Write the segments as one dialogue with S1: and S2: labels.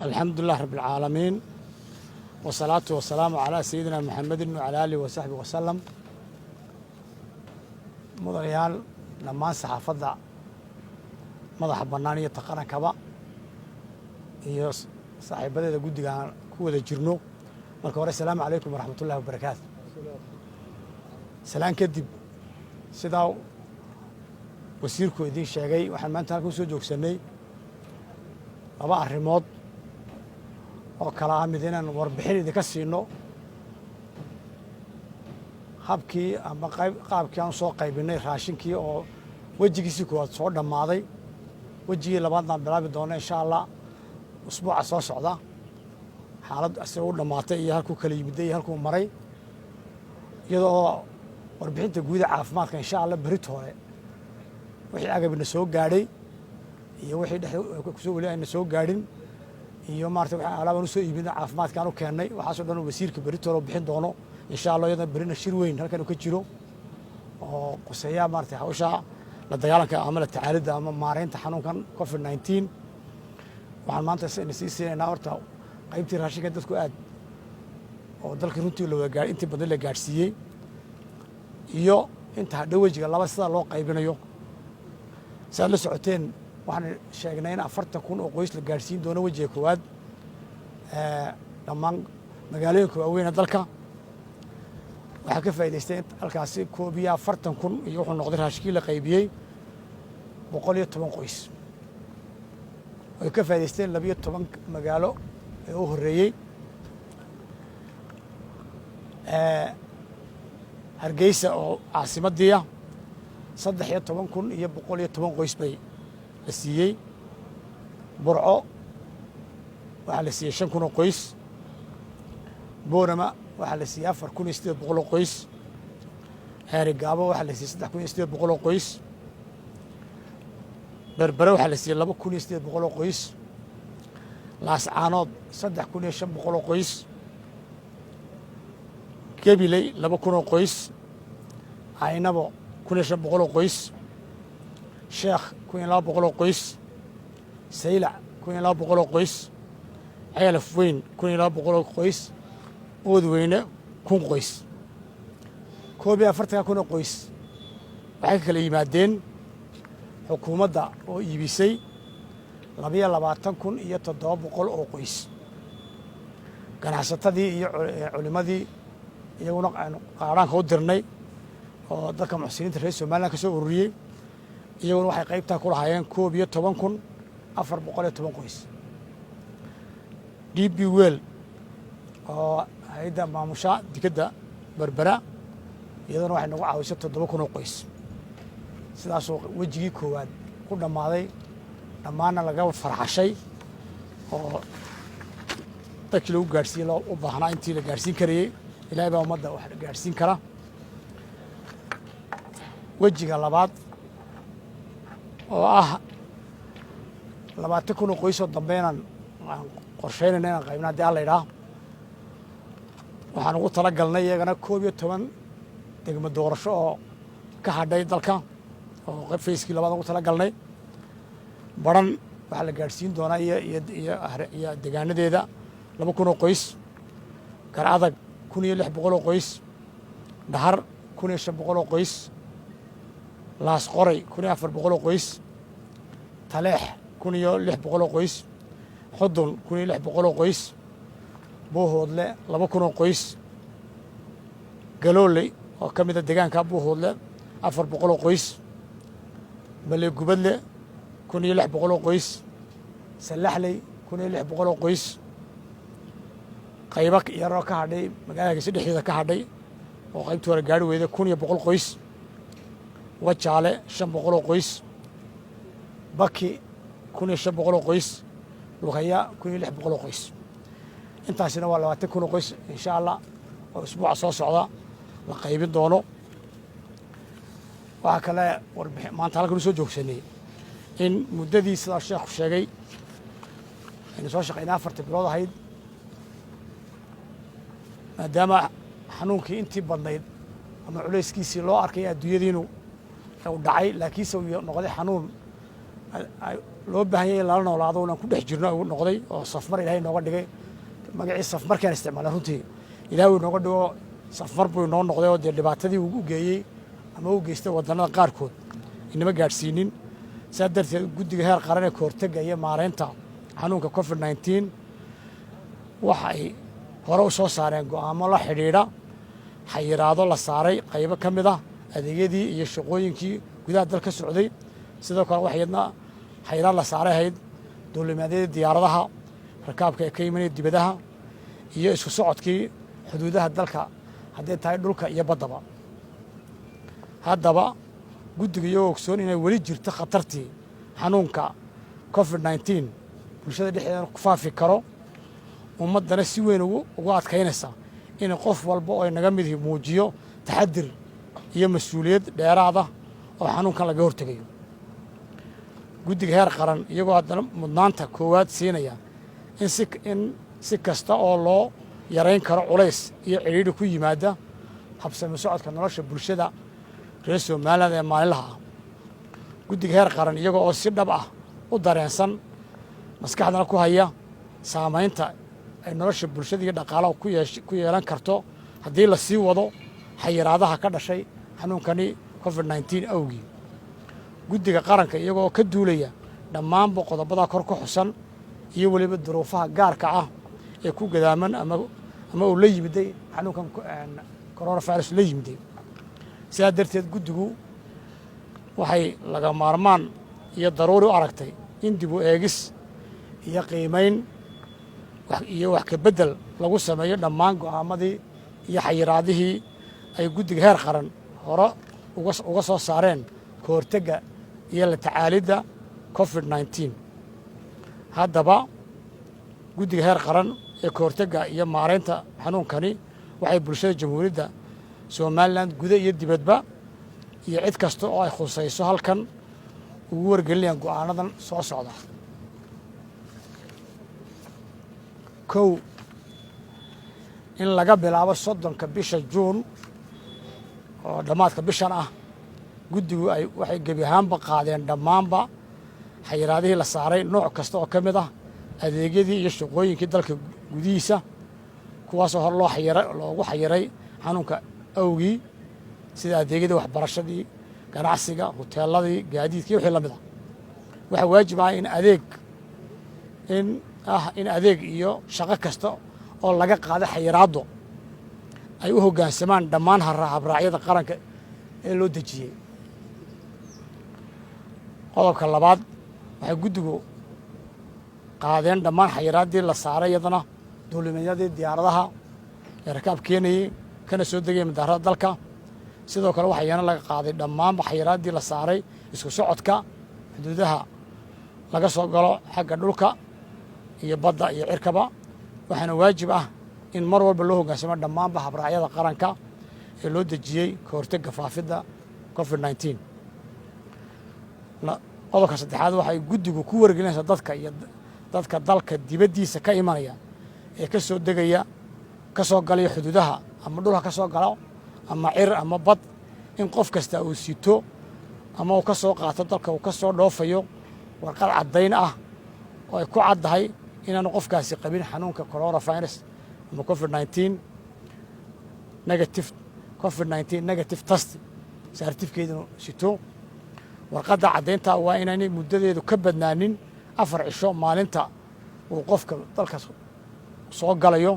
S1: الحمد لله رب العالمين والصلاة والسلام على سيدنا محمد وعلى آله وصحبه وسلم. مدريال لما صحافة مدح بنانية تقرن كبا هي صاحبة جودي كودا جرنو مركورة. السلام عليكم ورحمة الله وبركاته. سلام كدب سداو وسيركو إدين شاقي وحن ما أنتهاكم سوجوك سني لبا الرماد oo kala aamidinaan warbixin idinka siino habkii ama qaabkii aan soo qaybinay raashinkii oo wajigiisii koowaad soo dhammaaday wajigii labaadna bilaabi doona insha Allah usbuuca soo socda xaalad asoo dhamaatay iyo halkuu kala yimiday halkuu maray iyadoo warbixinta guud ee caafimaadka insha Allah berito hore wixii agabina soo gaadhay iyo wixii kusoo wali ayna soo gaadhin iyo maartay waxa alaabaan soo iibinay caafimaadkaan u keenay waxaas oo dhan wasiirka berito loo bixin doono insha Allah iyada berina shir weyn halkan uu ka jiro oo quseeya maartay hawsha la dagaalanka ama la tacaalida ama maareynta xanuunkan COVID-19 waxaan maanta siinayna horta qaybtii raashinka dadku aad oo dalka runtii loo gaar intii badan la gaarsiiyay iyo inta dhawajiga laba sida loo qaybinayo saad la socoteen waxaan sheegnay in 40,000 oo qoys la gaarsiin doono wajiga koowaad dhammaan magaalooyinka waaweyn dalka waxaa ka faa'iidaystay halkaasi 40,000 iyo wuxuu noqday raashinkii la qaybiyey 110 qoys way ka faa'iidaysteen 12 magaalo ee u horeeyay Hargeysa oo caasimadii 13,000 iyo 110 qoys bay la siiyey Burco waxaa la siiyey 5,000 qoys Boorama waxaa la siiyey 4,800 qoys Gaabo waxaa la siiyey 3,800 qoys Berbera waxaa la siiyey 2,800 qoys Laascaanood 3,500 qoys Gabiley 2,000 qoys Aynabo 1,500 qoys Sheekh 2,200 qoys Saylac 2,200 qoys Ceelaf Weyn 2,200 qoys Oodweyne 1,000 qoys 41,000 qoys waxay kala yimaadeen xukuumadda oo iibisay 22,700 oo qoys ganacsatadii iyo culimadii iyaguna qaaraanka u dirnay oo dadka muxsiniinta reer Soomaaliya ka soo ururiyay iyaguna waxay qaybta ku lahaayeen 11,410 qoys DB Well oo hay'adda maamusha dekedda Berbera iyaduna waxay nagu caawisay 7,000 qoys sidaas oo wajigii koowaad ku dhamaaday dhammaana laga farxashay oo dadkii lagu gaarsiiyay loo u baahnaa intii la gaarsiin karayay ilaahay baa ummadda wax gaarsiin kara wajiga labaad oo ah 20,000 qoys oo dambeynaan qorsheynayna inaan qaybna haddii alla idhaa waxaan ugu talagalnay iyagana 11 degmo doorasho oo ka hadhay dalka oo fayskii labaad ugu talagalnay baran waxaa la gaarsiin doonaa iyo deegaanadeeda 2,000 qoys Garadag 1,600 qoys Dhahar 1,500 qoys Laas Qoray 1,400 qoys Taleex 1,600 qoys Xudun 1,600 qoys Buuhoodle 2,000 qoys Galooley oo ka mid ah deegaanka Buuhoodle 400 qoys Balegubadle 1,600 qoys Salaxley 1,600 qoys qaybo yaroo ka hadhay magaalada saddexdeeda ka hadhay oo qaybtii hore gaari weyday 1,100 qoys Wajaale 500 qoys Baki 1,500 qoys Luqaya 1,600 qoys intaasina waa 20,000 qoys insha Allah oo usbuuca soo socda la qaybin doono waxa kale warbixin maanta halkan soo joogsanay in muddadii sida sheekhu sheegay in soo shaqeynaa 4 bilood ahayd maadaama xanuunkii intii badnayd ama culayskiisii loo arkay adduunyadiinu uu dhacay laakiinse uu noqday xanuun loo baahan yahay in lala noolaado inaan ku dhex jirno uu noqday oo safmar ilaahay nooga dhigay magacii safmarkaan isticmaalay runtii ilaahay uu nooga dhigo safmar buu inoo noqday oo dee dhibaatadii uu u geeyey ama u geystay waddannada qaarkood inama gaadhsiinin saa darteed guddiga heer qaran ee kahortega iyo maaraynta xanuunka covid-19 waxa ay hore u soo saareen go'aamo la xidhiidha xayiraado la saaray qaybo ka mid ah adeegyadii iyo shaqooyinkii gudaha dalka socday sidoo kale waxay yadna xayiraad la saaray ahayd duulimaadyadii diyaaradaha rakaabka ee ka imanaya dibadaha iyo isku socodkii xuduudaha dalka hadday tahay dhulka iyo baddaba haddaba guddiga iyagoo ogsoon inay weli jirto khatartii xanuunka covid-19 bulshada dhexdeeda ku faafi karo ummaddana si weyn ugu adkaynaysa in qof walba oo naga midii muujiyo taxadir iyo mas-uuliyad dheeraada oo xanuunkan laga hortegayo guddiga heer qaran iyagoo haddana mudnaanta koowaad siinaya in si kasta oo loo yarayn karo culays iyo cidhiidhi ku yimaada habsami socodka nolosha bulshada reer somaliland ee maalinlaha ah guddiga heer qaran iyagoo oo si dhab ah u dareensan maskaxdana ku haya saamaynta ay nolosha bulshada iyo dhaqaalaha ku yeelan karto haddii la sii wado xayiraadaha ka dhashay xanuunkani covid-19 awgii guddiga qaranka iyagoo ka duulaya dhammaanba qodobada kor ka xusan iyo weliba duruufaha gaarka ah ee ku gadaaman ama uu la yimiday xanuunkan coronavirus la yimiday sidaa darteed guddigu waxay laga maarmaan iyo daruuri u aragtay in dib u eegis iyo qiimayn iyo wax ka beddel lagu sameeyo dhammaan go'aamadii iyo xayiraadihii ay guddiga heer qaran hore uga soo saareen ka hortegga iyo la tacaalidda covid-19 haddaba guddiga heer qaran ee ka hortegga iyo maaraynta xanuunkani waxay bulshada jamhuuriyadda somalilan guda iyo dibadba iyo cid kasta oo ay khusayso halkan ugu wargelinayaan go'aanadan soo socda kow in laga bilaabo 30 bisha juun oo dhammaadka bishan ah guddigu waxay gebi ahaanba qaadeen dhammaanba xayiraadihii la saaray nooc kasta oo ka mid ah adeegyadii iyo shaqooyinkii dalka gudihiisa kuwaasoo hore loogu xayiray xanuunka awgii sida adeegyadii waxbarashadii ganacsiga huteeladii gaadiidkii wixii la mid ah waxaa waajib ah in adeeg iyo shaqo kasta oo laga qaada xayiraaddo ay u hoggaansamaan dhammaan habraacyada qaranka ee loo dejiyey qodobka labaad waxay guddigu qaadeen dhammaan xayiraaddii la saaray iyadana duulimeedyadii diyaaradaha ee rakaab keenayey kana soo degaya madaarada dalka sidoo kale waxaa iyana laga qaaday dhammaanba xayiraaddii la saaray isku socodka xuduudaha laga soo galo xagga dhulka iyo badda iyo cirkaba waxaana waajib ah in mar walba loo hoggaansamo dhammaanba habraacyada qaranka ee loo dejiyey ka hortegga faafidda covid-19 qodobka saddexaad waxay guddigu ku wargelinaysaa dadka dalka dibaddiisa ka imanaya ee ka soo degaya ka soo galaya xuduudaha ama dhulka ka soo galo ama cir ama bad in qof kasta uu sito ama uu ka soo qaato dalka uu ka soo dhoofayo warqad caddayn ah oo ay ku caddahay inaanu qofkaasi qabin xanuunka coronavirus ama covid-19 negative test saartifkeeduna sito warqadda caddaynta waa inaanay muddadeedu ka badnaanin 4 cisho maalinta uu qofka dalkaas soo galayo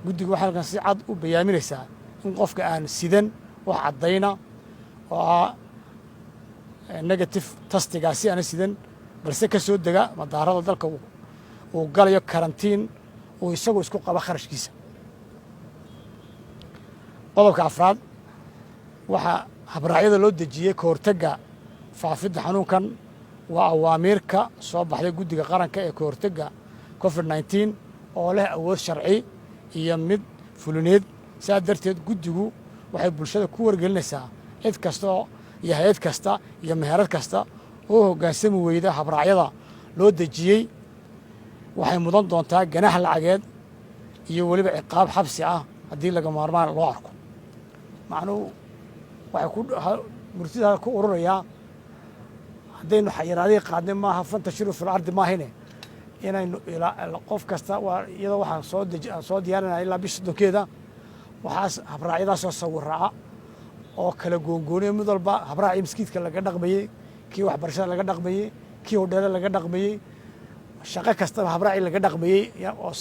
S1: guddigu waxay halkan si cad u bayaaminaysaa in qofka aan sidan wax caddayna oo ah negative testigaasi aana sidan balse ka soo dega madaarada dalka uu galayo karantiin uu isagu isku qabo kharashkiisa qodobka afraad waxaa habraacyada loo dejiyey ka hortegga faafidda xanuunkan waa awaamiirka soo baxday guddiga qaranka ee ka hortegga covid-19 oo leh awood sharci iyo mid fulineed saa darteed guddigu waxay bulshada ku wargelinaysaa cid kasta iyo hay-ad kasta iyo meherad kasta oo hoggaansami weyda habraacyada loo dejiyey waxay mudan doontaa ganaax lacageed iyo weliba ciqaab xabsi ah haddii laga maarmaan loo arko macnuhu waxay murtida ku ururayaa haddaynu xayiraadihii qaadnay maaha fantashiru fil ardi maahine inaynu qof kasta iyadoo waxaan soo diyaarinaya ilaa bisha soddonkeeda waxaas habraacyadaasoo sawiraaca oo kala goongooniya mid walba habraacii maskiidka laga dhaqmayey kii waxbarashada laga dhaqmayey kii hodheele laga dhaqmayey shaqo kastaba habraacii laga dhaqmayey oo